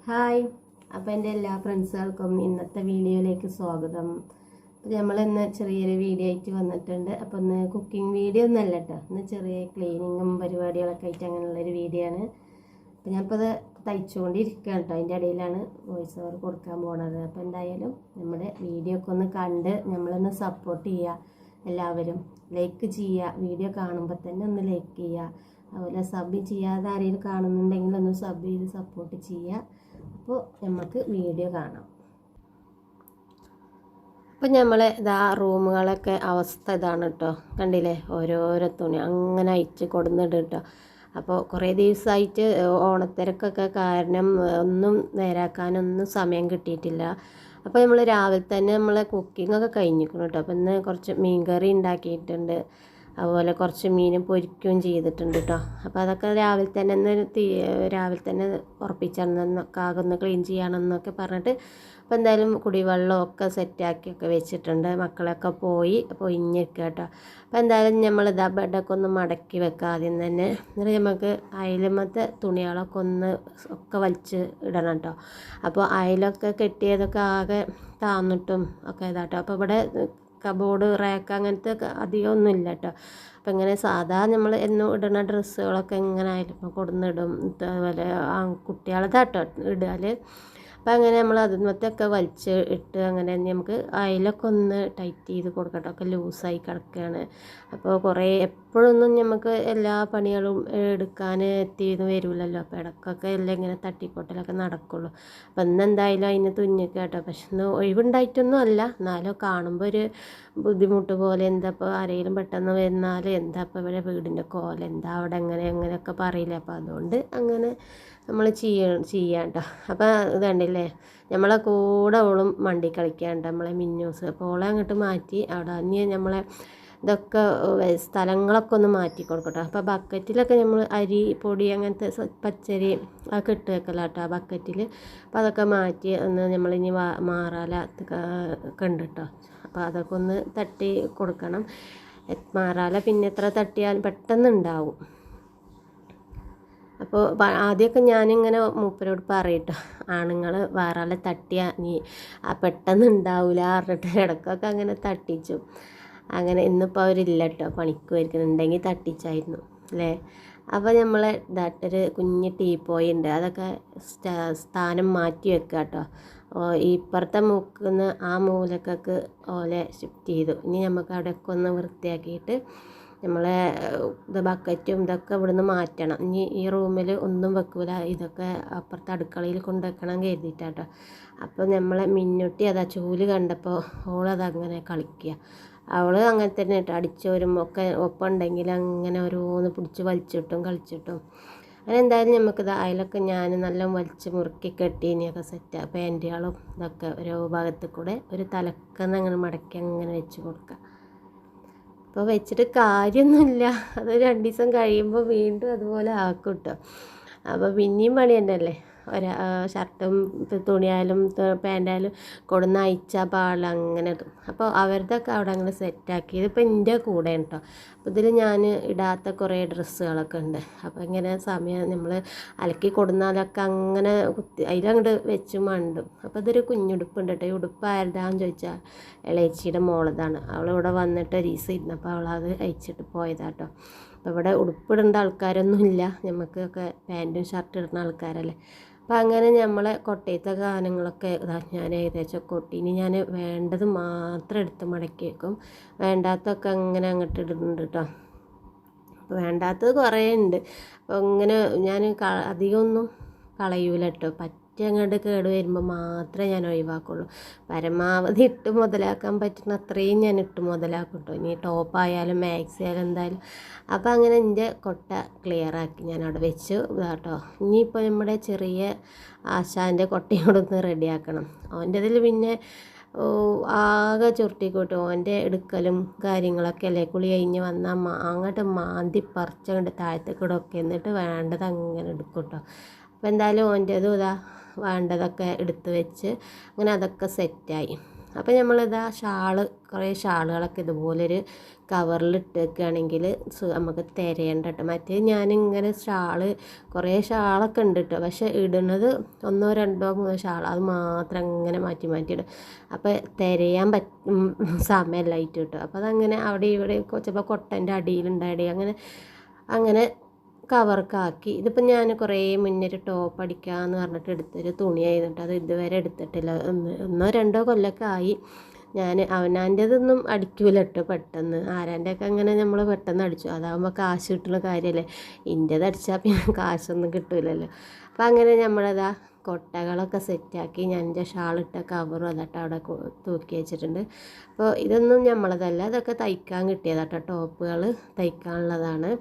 Hi, അപ്പോൾ എൻ്റെ എല്ലാ ഫ്രണ്ട്സുകൾക്കും ഇന്നത്തെ വീഡിയോയിലേക്ക് സ്വാഗതം. അപ്പോൾ നമ്മളിന്ന് ചെറിയൊരു വീഡിയോ ആയിട്ട് വന്നിട്ടുണ്ട്. അപ്പോൾ ഇന്ന് കുക്കിംഗ് വീഡിയോ ഒന്നല്ല കേട്ടോ, ഇന്ന് ചെറിയ ക്ലീനിങ്ങും പരിപാടികളൊക്കെ ആയിട്ട് അങ്ങനെയുള്ളൊരു വീഡിയോ ആണ്. അപ്പോൾ ഞാനിപ്പോൾ അത് തയ്ച്ചുകൊണ്ടിരിക്കുകയാണ് കേട്ടോ, അതിൻ്റെ ഇടയിലാണ് വോയിസ് ഓവർ കൊടുക്കാൻ പോണത്. അപ്പോൾ എന്തായാലും നമ്മുടെ വീഡിയോ ഒക്കെ ഒന്ന് കണ്ട് നമ്മളൊന്ന് സപ്പോർട്ട് ചെയ്യുക. എല്ലാവരും ലൈക്ക് ചെയ്യുക, വീഡിയോ കാണുമ്പോൾ തന്നെ ഒന്ന് ലൈക്ക് ചെയ്യുക. അതുപോലെ സബ് ചെയ്യാതെ ആരെങ്കിലും കാണുന്നുണ്ടെങ്കിൽ ഒന്ന് സബ് ചെയ്ത് സപ്പോർട്ട് ചെയ്യുക. അപ്പോൾ നമുക്ക് വീഡിയോ കാണാം. അപ്പം നമ്മൾ ഇതാ റൂമുകളൊക്കെ അവസ്ഥ ഇതാണ് കേട്ടോ, കണ്ടില്ലേ, ഓരോരോ തുണി അങ്ങനെ അയച്ച് കൊടുന്നിട്ട് കേട്ടോ. അപ്പോൾ കുറേ ദിവസമായിട്ട് ഓണത്തിരക്കൊക്കെ കാരണം ഒന്നും നേരാക്കാനൊന്നും സമയം കിട്ടിയിട്ടില്ല. അപ്പോൾ നമ്മൾ രാവിലെ തന്നെ നമ്മളെ കുക്കിങ്ങൊക്കെ കഴിഞ്ഞിരിക്കണം കേട്ടോ. അപ്പോൾ ഇന്ന് കുറച്ച് മീൻകറി ഉണ്ടാക്കിയിട്ടുണ്ട്, അതുപോലെ കുറച്ച് മീൻ പൊരിക്കുകയും ചെയ്തിട്ടുണ്ട് കേട്ടോ. അപ്പോൾ അതൊക്കെ രാവിലെ തന്നെ രാവിലെ തന്നെ ഉറപ്പിച്ചെന്നൊക്കെ ആകൊന്ന് ക്ലീൻ ചെയ്യണമെന്നൊക്കെ പറഞ്ഞിട്ട് അപ്പോൾ എന്തായാലും കുടിവെള്ളമൊക്കെ സെറ്റാക്കിയൊക്കെ വെച്ചിട്ടുണ്ട്. മക്കളൊക്കെ പോയി പൊയിഞ്ഞിരിക്കുക കേട്ടോ. അപ്പോൾ എന്തായാലും നമ്മളിതാ ബെഡൊക്കെ ഒന്ന് മടക്കി വെക്കുക ആദ്യം തന്നെ. എന്നിട്ട് നമുക്ക് അയലമത്തെ തുണികളൊക്കെ ഒക്കെ വലിച്ച് ഇടണം കേട്ടോ. അപ്പോൾ അയലൊക്കെ കെട്ടിയതൊക്കെ ആകെ താന്നിട്ടും ഒക്കെ ഇതാട്ടോ. അപ്പോൾ ഇവിടെ കബോർഡ് റാക്ക് അങ്ങനത്തെ അധികം ഒന്നും ഇല്ല കേട്ടോ. അപ്പം ഇങ്ങനെ സാധാ നമ്മൾ എന്നും ഇടുന്ന ഡ്രസ്സുകളൊക്കെ എങ്ങനെ ആയാലും കൊടുന്നിടും. അതുപോലെ കുട്ടികളതാട്ടോ ഇടാൽ. അപ്പം അങ്ങനെ നമ്മൾ അതിനകത്തൊക്കെ വലിച്ച് ഇട്ട് അങ്ങനെ നമുക്ക് അയലൊക്കെ ഒന്ന് ടൈറ്റ് ചെയ്ത് കൊടുക്കട്ടോ. ഒക്കെ ലൂസായി കിടക്കുകയാണ്. അപ്പോൾ കുറേ എപ്പോഴൊന്നും നമുക്ക് എല്ലാ പണികളും എടുക്കാൻ എത്തിയെന്ന് വരില്ലല്ലോ. അപ്പോൾ ഇടയ്ക്കൊക്കെ എല്ലാം ഇങ്ങനെ തട്ടിക്കൊട്ടലൊക്കെ നടക്കുള്ളൂ. അപ്പം ഇന്നെന്തായാലും അതിന് തുന്നിക്കുക കേട്ടോ. പക്ഷെ ഇന്ന് ഒഴിവുണ്ടായിട്ടൊന്നും അല്ല, എന്നാലും കാണുമ്പോൾ ഒരു ബുദ്ധിമുട്ട് പോലെ. എന്താ ഇപ്പോൾ ആരെങ്കിലും പെട്ടെന്ന് വന്നാൽ എന്താ ഇപ്പോൾ ഇവിടെ വീടിൻ്റെ കോലം എന്താ അവിടെ അങ്ങനെയൊക്കെ പറയില്ല. അപ്പോൾ അതുകൊണ്ട് അങ്ങനെ നമ്മൾ ചെയ്യാം കേട്ടോ. അപ്പോൾ ഇത് കണ്ടില്ലേ, നമ്മളെ കൂടെ ഓളും മണ്ടി കളിക്കാണ്ട് നമ്മളെ മിന്നൂസ്. അപ്പോൾ ഓളെ അങ്ങോട്ട് മാറ്റി അവിടെ ഇനി നമ്മളെ ഇതൊക്കെ സ്ഥലങ്ങളൊക്കെ ഒന്ന് മാറ്റി കൊടുക്കട്ടോ. അപ്പോൾ ബക്കറ്റിലൊക്കെ നമ്മൾ അരി പൊടി അങ്ങനത്തെ പച്ചരി അതൊക്കെ ഇട്ട് വെക്കല കേട്ടോ ആ ബക്കറ്റിൽ. അപ്പോൾ അതൊക്കെ മാറ്റി ഒന്ന് നമ്മളിനി മാറാല ഒക്കെ ഉണ്ട് കേട്ടോ. അപ്പോൾ അതൊക്കെ ഒന്ന് തട്ടി കൊടുക്കണം. മാറാല പിന്നെ എത്ര തട്ടിയാലും പെട്ടെന്ന് ഉണ്ടാവും. അപ്പോൾ ആദ്യമൊക്കെ ഞാനിങ്ങനെ മൂപ്പരോട് പറയട്ടോ, ആണുങ്ങൾ വേറെ തട്ടിയാൽ നീ പെട്ടെന്ന് ഉണ്ടാവില്ല പറഞ്ഞിട്ട് ഇടയ്ക്കൊക്കെ അങ്ങനെ തട്ടിച്ചു. അങ്ങനെ ഇന്നിപ്പോൾ അവരില്ല കേട്ടോ, പണിക്ക് വരുന്നുണ്ടെങ്കിൽ തട്ടിച്ചായിരുന്നു അല്ലേ. അപ്പോൾ നമ്മൾ ഇതായിട്ടൊരു കുഞ്ഞ് ടീപ്പോയി ഉണ്ട്, അതൊക്കെ സ്ഥാനം മാറ്റി വെക്കുക കേട്ടോ. ഇപ്പുറത്തെ മൂക്കുന്ന ആ മൂലക്കൊക്കെ ഓലെ ഷിഫ്റ്റ് ചെയ്തു. ഇനി നമുക്ക് അവിടെയൊക്കെ ഒന്ന് വൃത്തിയാക്കിയിട്ട് നമ്മളെ ബക്കറ്റും ഇതൊക്കെ ഇവിടുന്ന് മാറ്റണം. ഇനി ഈ റൂമിൽ ഒന്നും വെക്കൂല, ഇതൊക്കെ അപ്പുറത്തെ അടുക്കളയിൽ കൊണ്ടുവെക്കണം കരുതിയിട്ടാട്ടോ. അപ്പോൾ നമ്മളെ മിന്നുട്ടി അതാ ചൂല് കണ്ടപ്പോൾ ഓളതങ്ങനെ കളിക്കുക. അവൾ അങ്ങനെ തന്നെ കേട്ടോ, അടിച്ചോരും ഒക്കെ ഒപ്പം ഉണ്ടെങ്കിൽ അങ്ങനെ ഓരോന്ന് പിടിച്ച് വലിച്ചിട്ടും കളിച്ചിട്ടും അങ്ങനെ എന്തായാലും നമുക്കിത് അതിലൊക്കെ ഞാൻ നല്ല വലിച്ച് മുറുക്കി കെട്ടിയൊക്കെ സെറ്റ് പാൻറ്റുകളും ഇതൊക്കെ ഓരോ ഭാഗത്ത് കൂടെ ഒരു തലക്കെന്ന് അങ്ങനെ മടക്കി അങ്ങനെ വെച്ച് കൊടുക്കുക. അപ്പോൾ വെച്ചിട്ട് കാര്യമൊന്നുമില്ല, അത് 2 ദിവസം കഴിയുമ്പോൾ വീണ്ടും അതുപോലെ ആക്കും കേട്ടോ. അപ്പോൾ പിന്നെയും പണി തന്നെയല്ലേ, ഷർട്ടും തുണിയായാലും പാൻറ്റായാലും കൊടുന്ന് അയച്ചാൽ പാടില്ല അങ്ങനെ ഇടും. അപ്പോൾ അവരുടെയൊക്കെ അവിടെ അങ്ങനെ സെറ്റാക്കി. ഇതിപ്പോൾ എൻ്റെ കൂടെ കേട്ടോ. അപ്പോൾ ഇതിൽ ഞാൻ ഇടാത്ത കുറേ ഡ്രസ്സുകളൊക്കെ ഉണ്ട്. അപ്പോൾ ഇങ്ങനെ സമയം നമ്മൾ അലക്കി കൊടുന്നാലൊക്കെ അങ്ങനെ അതിലങ്ങോട്ട് വെച്ച് മണ്ടും. അപ്പോൾ ഇതൊരു കുഞ്ഞുടുപ്പുണ്ട് കേട്ടോ. ഈ ഉടുപ്പ് ആരുതാന്ന് ചോദിച്ചാൽ ഇളയച്ചിയുടെ മോളതാണ്. അവളിവിടെ വന്നിട്ട് ഒരു ദിവസം ഇരുന്നപ്പോൾ അവളത് അയച്ചിട്ട് പോയതാട്ടോ. അപ്പോൾ ഇവിടെ ഉടുപ്പിടേണ്ട ആൾക്കാരൊന്നും ഇല്ല, നമുക്കൊക്കെ പാൻറ്റും ഷർട്ട് ഇടുന്ന ആൾക്കാരല്ലേ. അപ്പം അങ്ങനെ നമ്മളെ കൊട്ടയത്തെ സാധനങ്ങളൊക്കെ ഞാൻ ഏകദേശം കൊട്ടി. ഇനി ഞാൻ വേണ്ടത് മാത്രം എടുത്ത് മടക്കി വെക്കും, വേണ്ടാത്തൊക്കെ അങ്ങനെ അങ്ങോട്ട് ഇടുന്നുണ്ട് കേട്ടോ. അപ്പോൾ വേണ്ടാത്തത് കുറേ ഉണ്ട്. അപ്പോൾ ഇങ്ങനെ ഞാൻ അധികമൊന്നും കളയൂല കേട്ടോ. അങ്ങോട്ട് കേട് വരുമ്പോൾ മാത്രമേ ഞാൻ ഒഴിവാക്കുള്ളൂ. പരമാവധി ഇട്ട് മുതലാക്കാൻ പറ്റുന്ന അത്രയും ഞാൻ ഇട്ട് മുതലാക്കും കേട്ടോ. ഇനി ടോപ്പായാലും മാക്സി ആയാലും എന്തായാലും. അപ്പോൾ അങ്ങനെ എൻ്റെ കൊട്ട ക്ലിയറാക്കി ഞാൻ അവിടെ വെച്ചു കേട്ടോ. ഇനിയിപ്പോൾ നമ്മുടെ ചെറിയ ആശാൻ്റെ കൊട്ടയോടൊന്ന് റെഡിയാക്കണം. അവൻ്റെ ഇതിൽ പിന്നെ ആകെ ചുരുട്ടിക്കൂട്ടും. അവൻ്റെ എടുക്കലും കാര്യങ്ങളൊക്കെ അല്ലേ, കുളി കഴിഞ്ഞ് വന്നാൽ അങ്ങോട്ട് മാന്തി പറിച്ചങ്ങോട്ട് താഴത്തേക്കൂടെ ഒക്കെ എന്നിട്ട് വേണ്ടത് അങ്ങനെ എടുക്കും കേട്ടോ. അപ്പോൾ എന്തായാലും ഓൻ്റെതും ഇതാ വേണ്ടതൊക്കെ എടുത്ത് വെച്ച് അങ്ങനെ അതൊക്കെ സെറ്റായി. അപ്പോൾ നമ്മളിതാ കുറേ ഷാളുകളൊക്കെ ഇതുപോലൊരു കവറിലിട്ട് വെക്കുകയാണെങ്കിൽ നമുക്ക് തിരയണ്ട കേട്ടോ. മറ്റേ ഞാനിങ്ങനെ കുറേ ഷാളൊക്കെ ഉണ്ട് കേട്ടോ, പക്ഷെ ഇടുന്നത് 1 2 3 ഷാൾ, അത് മാത്രം അങ്ങനെ മാറ്റി ഇടും. അപ്പോൾ തിരയാൻ സമയമായിട്ട് കിട്ടും. അപ്പോൾ അതങ്ങനെ അവിടെ ഇവിടെ ചിലപ്പോൾ കൊട്ടൻ്റെ അടിയിലുണ്ടായി അങ്ങനെ കവർക്കാക്കി. ഇതിപ്പോൾ ഞാൻ കുറേ മുന്നേ ഒരു ടോപ്പ് അടിക്കാമെന്ന് പറഞ്ഞിട്ട് എടുത്തൊരു തുണിയായിരുന്നിട്ട് അത് ഇതുവരെ എടുത്തിട്ടില്ല. 1 2 കൊല്ലമൊക്കെ ആയി. ഞാൻ അവനാൻ്റെതൊന്നും അടിക്കൂല കേട്ടോ പെട്ടെന്ന്. ആരാൻ്റെയൊക്കെ അങ്ങനെ നമ്മൾ പെട്ടെന്ന് അടിച്ചു, അതാകുമ്പോൾ കാശ് കിട്ടുന്ന കാര്യമല്ലേ. ഇൻ്റേത് അടിച്ചാൽ പിന്നെ കാശൊന്നും കിട്ടില്ലല്ലോ. അപ്പം അങ്ങനെ നമ്മളതാ കൊട്ടകളൊക്കെ സെറ്റാക്കി. ഞാൻ എൻ്റെ ഷാളിട്ട കവറും അതായിട്ട് അവിടെ തൂക്കി വെച്ചിട്ടുണ്ട്. അപ്പോൾ ഇതൊന്നും നമ്മളതല്ല, അതൊക്കെ തയ്ക്കാൻ കിട്ടിയതാട്ടോ. ടോപ്പുകൾ തയ്ക്കാനുള്ളതാണ്.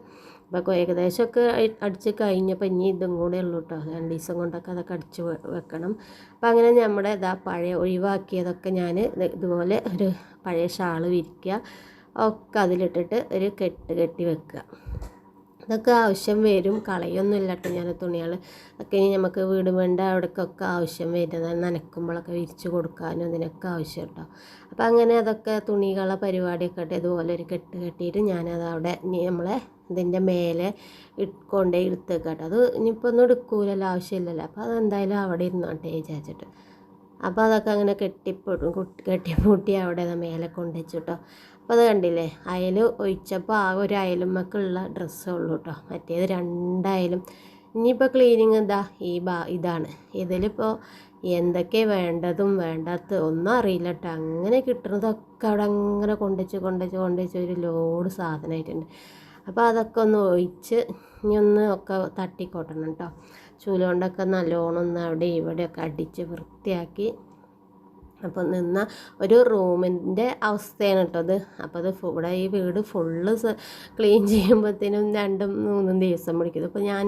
അപ്പോൾ ഏകദേശമൊക്കെ അടിച്ച് കഴിഞ്ഞപ്പോൾ ഇനി ഇതും കൂടെ ഉള്ളൂ കേട്ടോ. 2 ദിവസം കൊണ്ടൊക്കെ അതൊക്കെ അടിച്ച് വെക്കണം. അപ്പോൾ അങ്ങനെ നമ്മുടെ പഴയ ഒഴിവാക്കിയതൊക്കെ ഞാൻ ഇതുപോലെ ഒരു പഴയ ഷാള് വിരിക്കുക, ഒക്കെ അതിലിട്ടിട്ട് ഒരു കെട്ടി വെക്കുക. ഇതൊക്കെ ആവശ്യം വരും, കളയൊന്നുമില്ല കേട്ടോ ഞാൻ തുണികൾ. ഒക്കെ ഇനി നമുക്ക് വീട് വേണ്ട അവിടേക്കൊക്കെ ആവശ്യം വരുന്നത്, നനയ്ക്കുമ്പോഴൊക്കെ വിരിച്ച് കൊടുക്കാനും ഇതിനൊക്കെ ആവശ്യം കേട്ടോ. അപ്പം അങ്ങനെ അതൊക്കെ തുണികളെ പരിപാടിയൊക്കെ ഇട്ട് ഇതുപോലെ ഒരു കെട്ടിയിട്ട് ഞാനത് അവിടെ നമ്മളെ ഇതിൻ്റെ മേലെ കൊണ്ടേ എടുത്ത് കേട്ടോ. അത് ഇനിയിപ്പോൾ ഒന്നും എടുക്കൂലല്ലോ, ആവശ്യമില്ലല്ലോ. അപ്പോൾ അതെന്തായാലും അവിടെ ഇരുന്നോട്ടെ വിചാരിച്ചിട്ട്. അപ്പോൾ അതൊക്കെ അങ്ങനെ കെട്ടിപ്പൂട്ടി അവിടെ മേലെ കൊണ്ടുവച്ചു കേട്ടോ. അപ്പോൾ അത് കണ്ടില്ലേ, അയൽ ഒഴിച്ചപ്പോൾ ആ ഒരു അയലുമ്മക്കുള്ള ഡ്രസ്സേ ഉള്ളൂ കേട്ടോ. മറ്റേത് 2 അയലും. ഇനിയിപ്പോൾ ക്ലീനിങ് ഇതാണ്. ഇതിലിപ്പോൾ എന്തൊക്കെ വേണ്ടതും വേണ്ടാത്തതും ഒന്നും അറിയില്ല കേട്ടോ. അങ്ങനെ കിട്ടുന്നതൊക്കെ അവിടെ അങ്ങനെ കൊണ്ടുവച്ച് ഒരു ലോഡ് സാധനമായിട്ടുണ്ട്. അപ്പോൾ അതൊക്കെ ഒന്ന് ഒഴിച്ച് ഇനി ഒക്കെ തട്ടിക്കൊട്ടണം കേട്ടോ. ചൂല് കൊണ്ടൊക്കെ നല്ലോണം ഒന്ന് അവിടെ ഇവിടെയൊക്കെ അടിച്ച് വൃത്തിയാക്കി. അപ്പോൾ നിന്ന ഒരു റൂമിൻ്റെ അവസ്ഥയാണ് കേട്ടോ അത്. അപ്പോൾ അത് ഇവിടെ ഈ വീട് ഫുള്ള് ക്ലീൻ ചെയ്യുമ്പോഴത്തേനും 2 3 ദിവസം പിടിക്കും. ഇപ്പോൾ ഞാൻ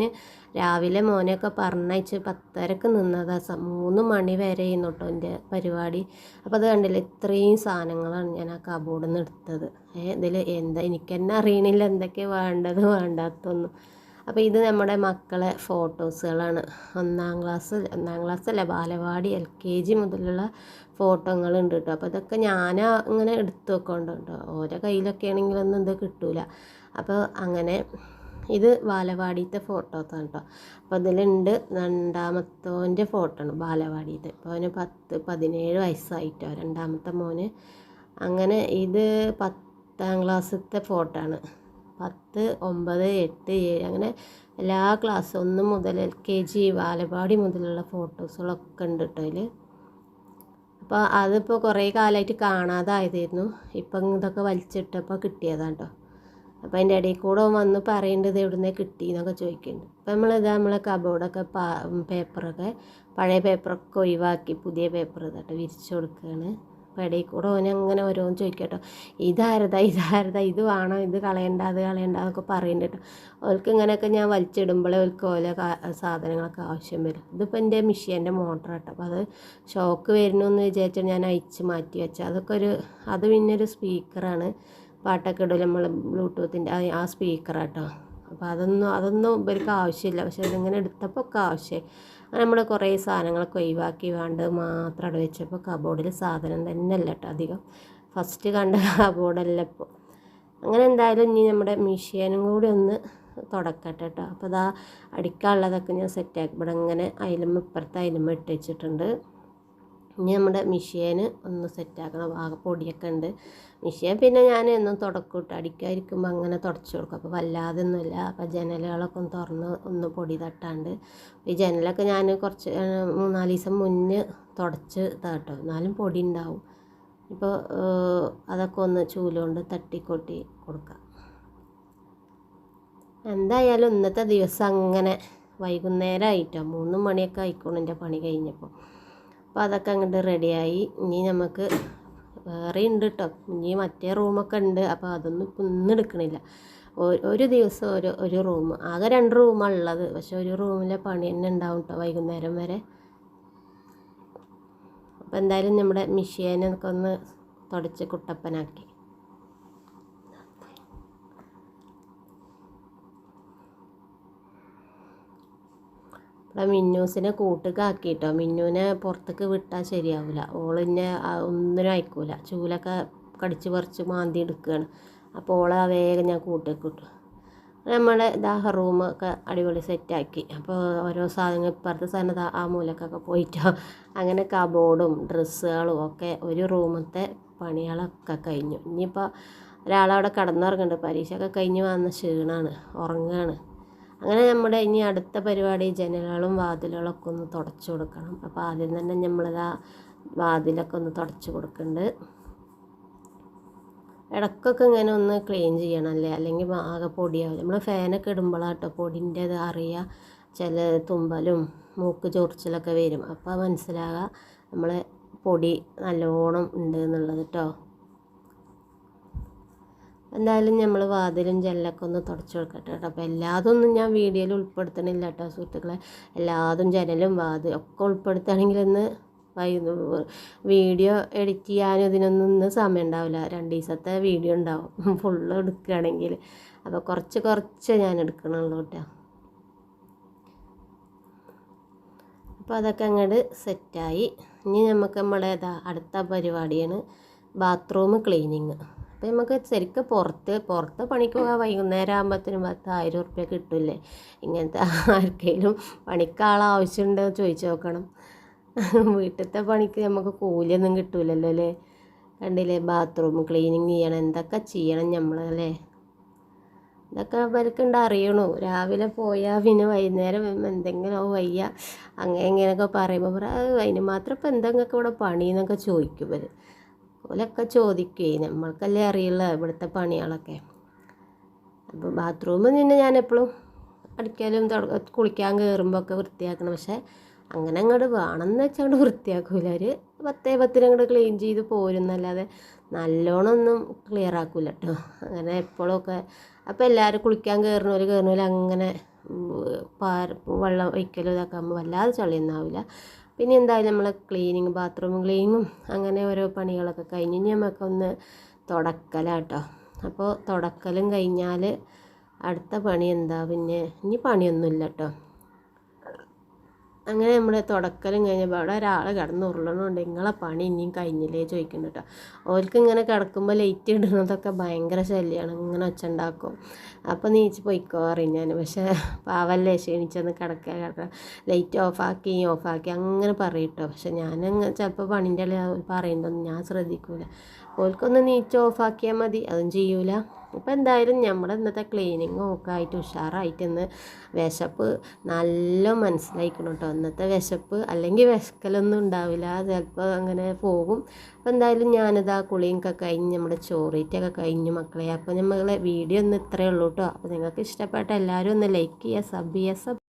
രാവിലെ മോനെയൊക്കെ പറഞ്ഞയച്ച് 10:30 നിന്നതാണ്. 3 മണി വരെ ചെയ്യുന്നു കേട്ടോ എൻ്റെ പരിപാടി. അപ്പോൾ അത് കണ്ടില്ല, ഇത്രയും സാധനങ്ങളാണ് ഞാൻ ആ കബോർഡിൽ നിന്ന് എടുത്തത്. ഇതിൽ എനിക്ക് തന്നെ അറിയണില്ല എന്തൊക്കെ വേണ്ടത് വേണ്ടാത്തൊന്നും. അപ്പോൾ ഇത് നമ്മുടെ മക്കളെ ഫോട്ടോസുകളാണ്. 1ാം ക്ലാസ്സല്ല, ബാലവാടി LKG മുതലുള്ള ഫോട്ടോകളുണ്ട് കേട്ടോ. അപ്പോൾ ഇതൊക്കെ ഞാൻ ഇങ്ങനെ എടുത്തു വെക്കൊണ്ട് കേട്ടോ. ഓരോ കയ്യിലൊക്കെ ആണെങ്കിലൊന്നും ഇത് കിട്ടൂല. അപ്പോൾ അങ്ങനെ ഇത് ബാലവാടിത്തെ ഫോട്ടോസാണ് കേട്ടോ. അപ്പോൾ ഇതിലുണ്ട് 2ാമത്തോൻ്റെ ഫോട്ടോ ആണ് ബാലവാടിത്തെ. അപ്പോൾ അവന് 17 വയസ്സായിട്ടോ 2ാമത്തെ മോന്. അങ്ങനെ ഇത് 10ാം ക്ലാസ്സിലത്തെ ഫോട്ടോ ആണ്. 10, 9, 8, 7 അങ്ങനെ എല്ലാ ക്ലാസ് 1 മുതൽ LKG ബാലവാടി മുതലുള്ള ഫോട്ടോസുകളൊക്കെ ഉണ്ട് കേട്ടോ അതിൽ. അപ്പോൾ അതിപ്പോൾ കുറേ കാലമായിട്ട് കാണാതായതായിരുന്നു. ഇപ്പം ഇതൊക്കെ വലിച്ചിട്ടപ്പോൾ കിട്ടിയതാണ് കേട്ടോ. അപ്പോൾ അതിൻ്റെ ഇടയിൽ കൂടെ വന്ന് പറയേണ്ടത് എവിടുന്നേ കിട്ടി എന്നൊക്കെ ചോദിക്കുന്നുണ്ട്. അപ്പോൾ നമ്മളെ കബോർഡൊക്കെ പേപ്പറൊക്കെ പഴയ പേപ്പറൊക്കെ ഒഴിവാക്കി പുതിയ പേപ്പർ ഇതാട്ടോ വിരിച്ചു കൊടുക്കുകയാണ്. അപ്പോൾ ഇടയിൽ കൂടെ ഓനങ്ങനെ ഓരോന്ന് ചോദിക്കട്ടോ, ഇതാരതാ ഇത് വേണോ, ഇത് കളയണ്ട അത് കളയണ്ട എന്നൊക്കെ പറയുന്നുണ്ട് കേട്ടോ. ഓൾക്ക് ഇങ്ങനെയൊക്കെ ഞാൻ വലിച്ചിടുമ്പോഴേ ഓൾക്ക് ഓരോ സാധനങ്ങളൊക്കെ ആവശ്യം വരും. ഇതിപ്പോൾ എൻ്റെ മിഷ്യൻ്റെ മോട്ടർ കേട്ടോ. അപ്പോൾ അത് ഷോക്ക് വരുന്നു വിചാരിച്ചാൽ ഞാൻ അയച്ച് മാറ്റി വെച്ചാൽ അത് പിന്നെ ഒരു സ്പീക്കറാണ്. പാട്ടൊക്കെ ഇടും നമ്മൾ ബ്ലൂടൂത്തിൻ്റെ ആ സ്പീക്കറാട്ടോ. അപ്പോൾ അതൊന്നും ഇവർക്ക് ആവശ്യമില്ല. പക്ഷേ ഇതിങ്ങനെ എടുത്തപ്പോൾ ഒക്കെ ആവശ്യമായി. നമ്മൾ കുറേ സാധനങ്ങളൊക്കെ ഒഴിവാക്കി വേണ്ടത് മാത്രം അവിടെ വെച്ചപ്പോൾ കബോർഡിൽ സാധനം തന്നെ അല്ല കേട്ടോ അധികം. ഫസ്റ്റ് കണ്ട കബോർഡല്ല ഇപ്പോൾ. അങ്ങനെ എന്തായാലും ഇനി നമ്മുടെ മിഷ്യനും കൂടി ഒന്ന് തുടക്കട്ടെ കേട്ടോ. അപ്പോൾ അതാ അടിക്കാനുള്ളതൊക്കെ ഞാൻ സെറ്റാക്കി ഇവിടെ ഇങ്ങനെ ഇപ്പുറത്തെ അയലുമ്മ ഇട്ട് വെച്ചിട്ടുണ്ട്. ഇനി നമ്മുടെ മിഷ്യന് ഒന്ന് സെറ്റാക്കണം. ആകെ പൊടിയൊക്കെ ഉണ്ട്. മിഷ്യൻ പിന്നെ ഞാൻ എന്നും തുടക്കും കേട്ടോ. അടിക്കാതിരിക്കുമ്പോൾ അങ്ങനെ തുടച്ചു കൊടുക്കും. അപ്പോൾ വല്ലാതെ ഒന്നുമില്ല. അപ്പോൾ ജനലുകളൊക്കെ ഒന്ന് തുറന്ന് ഒന്ന് പൊടി തട്ടാണ്ട്. ഈ ജനലൊക്കെ ഞാൻ കുറച്ച് 3-4 ദിവസം മുന്നേ തുടച്ച് കേട്ടോ. എന്നാലും പൊടി ഉണ്ടാവും. ഇപ്പോൾ അതൊക്കെ ഒന്ന് ചൂലുകൊണ്ട് തട്ടിക്കൊട്ടി കൊടുക്കാം. എന്തായാലും ഇന്നത്തെ ദിവസം അങ്ങനെ വൈകുന്നേരമായിട്ടോ 3 മണിയൊക്കെ ആയിക്കോളും എൻ്റെ പണി കഴിഞ്ഞപ്പോൾ. അപ്പോൾ അതൊക്കെ അങ്ങോട്ട് റെഡിയായി. ഇനി നമുക്ക് വേറെ ഉണ്ട് കേട്ടോ. ഇനി മറ്റേ റൂമൊക്കെ ഉണ്ട്. അപ്പോൾ അതൊന്നും ഇപ്പം എടുക്കണില്ല. ഒരു ദിവസം ഒരു റൂം, ആകെ 2 റൂമാണ് ഉള്ളത്. പക്ഷെ ഒരു റൂമിലെ പണി തന്നെ ഉണ്ടാവും കേട്ടോ വൈകുന്നേരം വരെ. അപ്പോൾ എന്തായാലും നമ്മുടെ മിഷ്യനൊക്കെ ഒന്ന് തുടച്ച് കുട്ടപ്പനാക്കി. അപ്പം മിന്നൂസിനെ കൂട്ടുകാക്കിട്ടോ. മിന്നൂനെ പുറത്തേക്ക് വിട്ടാൽ ശരിയാവില്ല. ഓളിന്നെ ഒന്നിനും അയക്കൂല. ചൂലൊക്കെ കടിച്ച് പറിച്ച് മാന്തി എടുക്കുകയാണ്. അപ്പോൾ ഓളെ വേഗം ഞാൻ കൂട്ടേക്ക് വിട്ടു. നമ്മുടെ റൂമൊക്കെ അടിപൊളി സെറ്റാക്കി. അപ്പോൾ ഓരോ സാധനങ്ങൾ ഇപ്പുറത്തെ സാധനം ആ മൂലക്കൊക്കെ പോയിട്ടോ. അങ്ങനെ കബോർഡും ഡ്രസ്സുകളും ഒക്കെ ഒരു റൂമത്തെ പണികളൊക്കെ കഴിഞ്ഞു. ഇനിയിപ്പോൾ ഒരാളവിടെ കിടന്നുറങ്ങുന്നുണ്ട്. പരീക്ഷയൊക്കെ കഴിഞ്ഞ് വന്ന ക്ഷീണമാണ്, ഉറങ്ങുകയാണ്. അങ്ങനെ നമ്മുടെ ഇനി അടുത്ത പരിപാടി ജനലുകളും വാതിലുകളൊക്കെ ഒന്ന് തുടച്ചു കൊടുക്കണം. അപ്പോൾ ആദ്യം തന്നെ നമ്മളിതാ വാതിലൊക്കെ ഒന്ന് തുടച്ചു കൊടുക്കുന്നുണ്ട്. ഇടയ്ക്കൊക്കെ ഇങ്ങനെ ഒന്ന് ക്ലീൻ ചെയ്യണമല്ലേ, അല്ലെങ്കിൽ ആകെ പൊടിയാവും. നമ്മൾ ഫാനൊക്കെ ഇടുമ്പോഴാട്ടോ പൊടിൻ്റേത് അറിയുക. ചില തുമ്പലും മൂക്ക് ചൊറിച്ചിലൊക്കെ വരും. അപ്പോൾ മനസ്സിലാകുക നമ്മളെ പൊടി നല്ലോണം ഉണ്ട് എന്നുള്ളത് കേട്ടോ. എന്തായാലും നമ്മൾ വാതിലും ജനലൊക്കെ ഒന്ന് തുടച്ചു കൊടുക്കട്ടെ കേട്ടോ. അപ്പോൾ എല്ലാതൊന്നും ഞാൻ വീഡിയോയിൽ ഉൾപ്പെടുത്തണില്ല കേട്ടോ സുഹൃത്തുക്കളെ. എല്ലാതും ജനലും വാതിലും ഒക്കെ ഉൾപ്പെടുത്തുകയാണെങ്കിൽ ഒന്ന് വീഡിയോ എഡിറ്റ് ചെയ്യാനും ഇതിനൊന്നും സമയം ഉണ്ടാവില്ല. 2 ദിവസത്തെ വീഡിയോ ഉണ്ടാവും ഫുള്ള് എടുക്കുകയാണെങ്കിൽ. അപ്പോൾ കുറച്ച് ഞാൻ എടുക്കണുള്ളൂ കേട്ടോ. അപ്പോൾ അതൊക്കെ അങ്ങോട്ട് സെറ്റായി. ഇനി നമുക്ക് അടുത്ത പരിപാടിയാണ് ബാത്റൂം ക്ലീനിങ്. അപ്പോൾ നമുക്ക് ശരിക്കും പുറത്ത് പണിക്ക് പോകാൻ വൈകുന്നേരം ആകുമ്പോഴത്തേനും 10,000 ഉറുപ്പ്യ കിട്ടില്ലേ. ഇങ്ങനത്തെ ആർക്കെങ്കിലും പണിക്കാളാവശ്യമുണ്ടോ ചോദിച്ചു നോക്കണം. വീട്ടിലത്തെ പണിക്ക് നമുക്ക് കൂലിയൊന്നും കിട്ടൂലല്ലോ അല്ലേ. കണ്ടില്ലേ, ബാത്റൂം ക്ലീനിങ് ചെയ്യണം, എന്തൊക്കെ ചെയ്യണം നമ്മളല്ലേ. ഇതൊക്കെ ഇവർക്കുണ്ട് അറിയണു. രാവിലെ പോയാൽ പിന്നെ വൈകുന്നേരം എന്തെങ്കിലും വയ്യ അങ്ങനെ ഇങ്ങനെയൊക്കെ പറയുമ്പോൾ അതിന് മാത്രം ഇപ്പം എന്തെങ്കിലുമൊക്കെ ഇവിടെ പണി എന്നൊക്കെ ചോദിക്കും ഇവർ. ഓലൊക്കെ ചോദിക്കുകയെ, നമ്മൾക്കല്ലേ അറിയുള്ളൂ ഇവിടുത്തെ പണികളൊക്കെ. അപ്പോൾ ബാത്റൂമിൽ നിന്ന് ഞാൻ എപ്പോഴും അടിക്കാലും കുളിക്കാൻ കയറുമ്പോൾ ഒക്കെ വൃത്തിയാക്കണം. പക്ഷേ അങ്ങനെ അങ്ങോട്ട് വേണമെന്ന് വെച്ചാൽ വൃത്തിയാക്കൂല. ഒരു 10 അങ്ങോട്ട് ക്ലീൻ ചെയ്ത് പോരുന്നല്ലാതെ നല്ലോണം ഒന്നും ക്ലിയർ ആക്കൂല കേട്ടോ. അങ്ങനെ എപ്പോഴൊക്കെ അപ്പോൾ എല്ലാവരും കുളിക്കാൻ കയറുന്നവർ അങ്ങനെ വെള്ളം ഒഴിക്കലും ഇതൊക്കെ ആകുമ്പോൾ വല്ലാതെ ചളിയൊന്നും ആവില്ല. പിന്നെ എന്തായാലും നമ്മൾ ബാത്റൂം ക്ലീനിങ്ങും അങ്ങനെ ഓരോ പണികളൊക്കെ കഴിഞ്ഞ് ഇനി നമുക്കൊന്ന് തുടക്കലാട്ടോ. അപ്പോൾ തുടക്കലും കഴിഞ്ഞാൽ അടുത്ത പണി എന്താ, പിന്നെ ഇനി പണിയൊന്നുമില്ല കേട്ടോ. അങ്ങനെ നമ്മൾ തുടക്കലും കഴിഞ്ഞപ്പോൾ അവിടെ ഒരാൾ കിടന്ന് ഉരുളണുണ്ട്. നിങ്ങളെ പണി ഇനിയും കഴിഞ്ഞില്ലേ ചോദിക്കുന്നുണ്ട് കേട്ടോ. ഓർക്ക് ഇങ്ങനെ കിടക്കുമ്പോൾ ലൈറ്റ് ഇടുന്നതൊക്കെ ഭയങ്കര ശല്യമാണ്. ഇങ്ങനെ ഒച്ചുണ്ടാക്കും. അപ്പോൾ നീച്ച് പോയിക്കോ അറിയും ഞാൻ. പക്ഷേ പാവല്ലേ ക്ഷീണിച്ചൊന്ന് കിടക്കുക ലൈറ്റ് ഓഫാക്കി അങ്ങനെ പറയും കേട്ടോ. പക്ഷെ ഞാനങ്ങ് ചിലപ്പോൾ പണിൻ്റെ പറയുന്നതൊന്നും ഞാൻ ശ്രദ്ധിക്കൂല. ഓൽക്കൊന്ന് നീച്ച് ഓഫാക്കിയാൽ മതി, അതും ചെയ്യൂല. ഇപ്പോൾ എന്തായാലും നമ്മുടെ ഇന്നത്തെ ക്ലീനിങ്ങും ഒക്കെ ആയിട്ട് ഉഷാറായിട്ട് ഇന്ന് വിശപ്പ് നല്ല മനസ്സിലായിക്കണം കേട്ടോ. ഇന്നത്തെ വിശപ്പ് അല്ലെങ്കിൽ വിശക്കലൊന്നും ഉണ്ടാവില്ല, ചിലപ്പോൾ അങ്ങനെ പോകും. അപ്പോൾ എന്തായാലും ഞാനിതാ കുളിയൊക്കെ കഴിഞ്ഞ് നമ്മുടെ ചോറീറ്റൊക്കെ കഴിഞ്ഞു മക്കളെ. അപ്പോൾ നമ്മളെ വീഡിയോ ഒന്ന് ഇത്രയേ ഉള്ളൂ കേട്ടോ. അപ്പോൾ നിങ്ങൾക്ക് ഇഷ്ടപ്പെട്ട എല്ലാവരും ഒന്ന് ലൈക്ക് ചെയ്യുക, സബ് ചെയ്യുക.